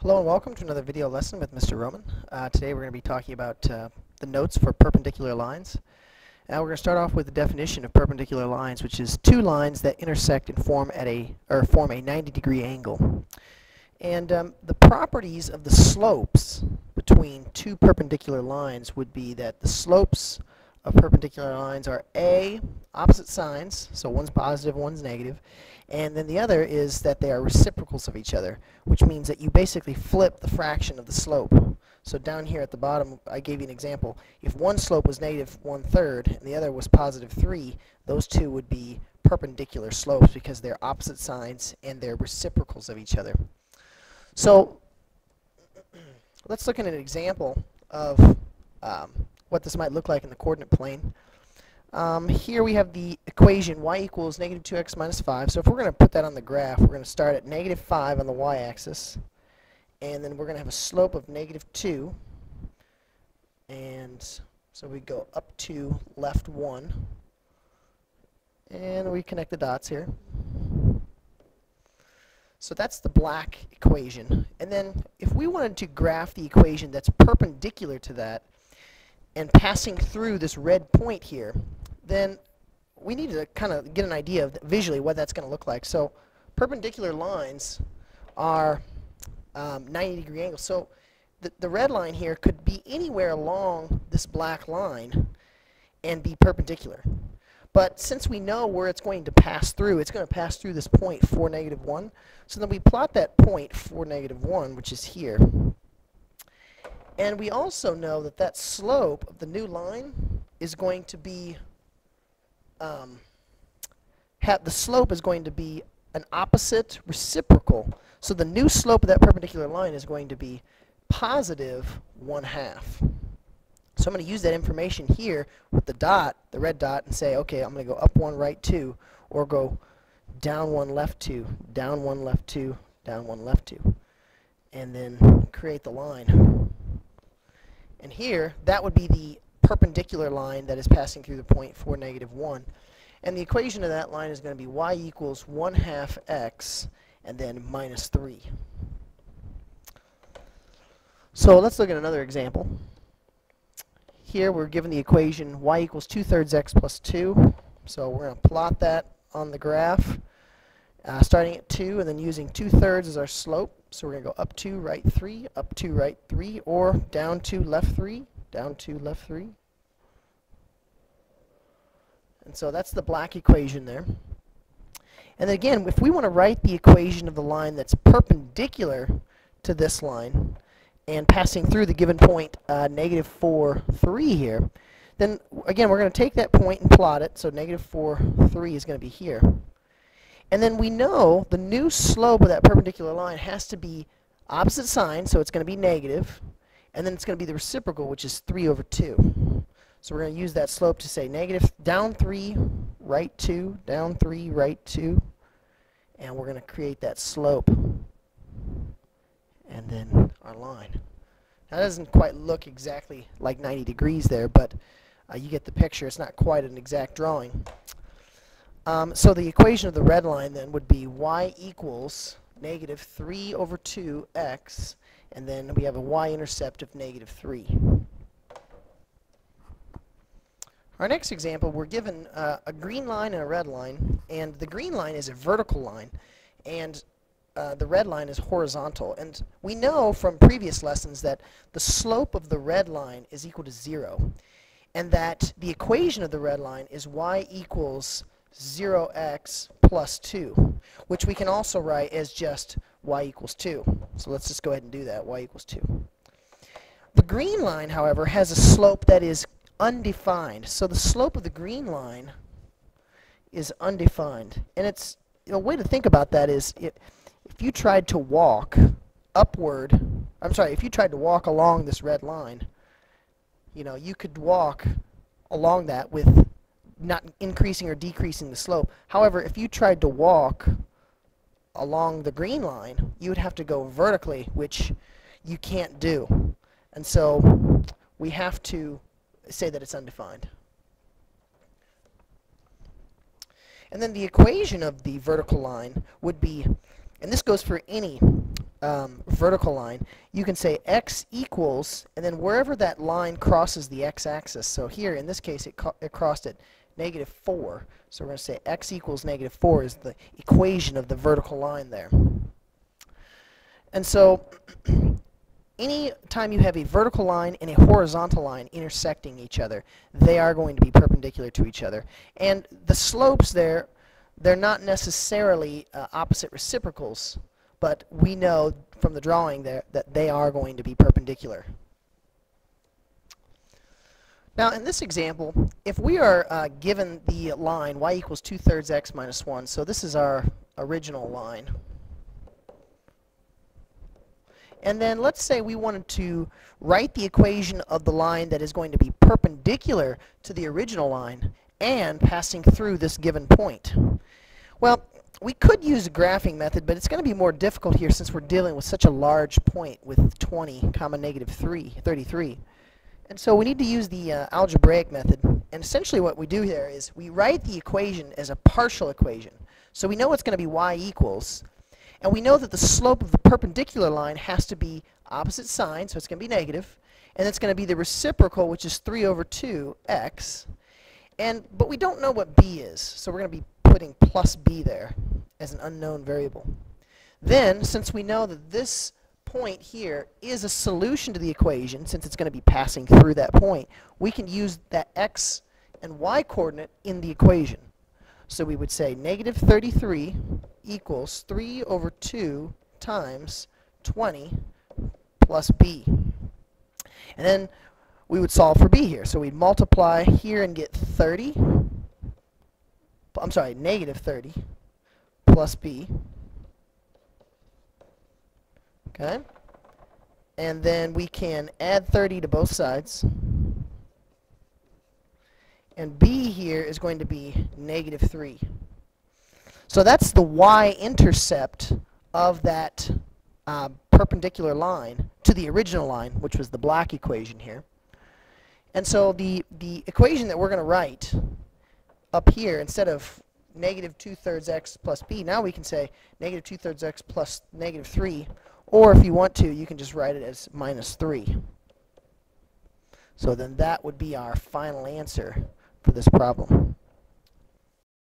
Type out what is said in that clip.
Hello and welcome to another video lesson with Mr. Roman. Today we're going to be talking about the notes for perpendicular lines. Now we're going to start off with the definition of perpendicular lines, which is two lines that intersect and form a 90-degree angle. And the properties of the slopes between two perpendicular lines would be that the slopes of perpendicular lines are A, opposite signs, so one's positive, one's negative, and then the other is that they are reciprocals of each other, which means that you basically flip the fraction of the slope. So down here at the bottom, I gave you an example. If one slope was negative 1/3 and the other was positive 3, those two would be perpendicular slopes because they're opposite signs and they're reciprocals of each other. So let's look at an example of what this might look like in the coordinate plane. Here we have the equation y equals negative 2x minus 5. So if we're going to put that on the graph, we're going to start at negative 5 on the y-axis, and then we're going to have a slope of negative 2. And so we go up to left 1, and we connect the dots here. So that's the black equation. And then if we wanted to graph the equation that's perpendicular to that and passing through this red point here, then we need to kind of get an idea of visually what that's going to look like. So perpendicular lines are 90-degree angles. So the red line here could be anywhere along this black line and be perpendicular. But since we know where it's going to pass through, it's going to pass through this point 4, negative 1. So then we plot that point 4, negative 1, which is here. And we also know that that slope of the new line is going to be the slope is going to be an opposite reciprocal. So the new slope of that perpendicular line is going to be positive 1/2. So I'm going to use that information here with the dot, the red dot, and say, okay, I'm going to go up 1, right 2, or go down 1, left 2, down 1, left 2, down 1, left 2, and then create the line. And here, that would be the perpendicular line that is passing through the point 4, negative 1. And the equation of that line is going to be y equals 1/2 x and then minus 3. So let's look at another example. Here we're given the equation y equals 2/3 x plus 2. So we're going to plot that on the graph, starting at 2 and then using 2/3 as our slope. So we're going to go up 2, right 3, up 2, right 3, or down 2, left 3, down 2, left 3. And so that's the black equation there. And then again, if we want to write the equation of the line that's perpendicular to this line and passing through the given point negative 4, 3 here, then again we're going to take that point and plot it. So negative 4, 3 is going to be here. And then we know the new slope of that perpendicular line has to be opposite sign, so it's going to be negative, and then it's going to be the reciprocal, which is 3/2. So we're going to use that slope to say negative down 3, right 2, down 3, right 2, and we're going to create that slope and then our line. Now that doesn't quite look exactly like 90 degrees there, but you get the picture. It's not quite an exact drawing. So the equation of the red line then would be y equals negative 3/2x, and then we have a y-intercept of negative 3. Our next example, we're given a green line and a red line, and the green line is a vertical line, and the red line is horizontal. And we know from previous lessons that the slope of the red line is equal to 0, and that the equation of the red line is y equals 0x plus 2, which we can also write as just y equals 2. So let's just go ahead and do that, y equals 2. The green line, however, has a slope that is undefined. So the slope of the green line is undefined. And it's a way to think about that is if you tried to walk upward, if you tried to walk along this red line, you could walk along that with not increasing or decreasing the slope. However, if you tried to walk along the green line, you would have to go vertically, which you can't do. And so we have to say that it's undefined. And then the equation of the vertical line would be, and this goes for any vertical line, you can say x equals, and then wherever that line crosses the x-axis, so here in this case it crossed at -4, so we're going to say x equals -4 is the equation of the vertical line there. And so any time you have a vertical line and a horizontal line intersecting each other, they are going to be perpendicular to each other. And the slopes there, they're not necessarily opposite reciprocals, but we know from the drawing there that they are going to be perpendicular. Now in this example, if we are given the line y equals 2/3 x minus 1, so this is our original line. And then let's say we wanted to write the equation of the line that is going to be perpendicular to the original line and passing through this given point. Well, we could use a graphing method, but it's going to be more difficult here since we're dealing with such a large point with 20, comma -33. And so we need to use the algebraic method. And essentially what we do here is we write the equation as a partial equation. So we know it's going to be y equals, and we know that the slope of the perpendicular line has to be opposite sign, so it's going to be negative, and it's going to be the reciprocal, which is 3/2x. But we don't know what b is, so we're going to be putting plus b there as an unknown variable. Then, since we know that this point here is a solution to the equation, since it's going to be passing through that point, we can use that x and y coordinate in the equation. So we would say -33 equals 3/2 times 20 plus b. And then we would solve for b here. So we'd multiply here and get 30. I'm sorry, -30 plus b. Okay? And then we can add 30 to both sides. And b here is going to be -3. So that's the y-intercept of that perpendicular line to the original line, which was the black equation here. And so the equation that we're going to write up here, instead of -2/3 x plus b, now we can say -2/3 x plus -3, or if you want to, you can just write it as -3. So then that would be our final answer for this problem.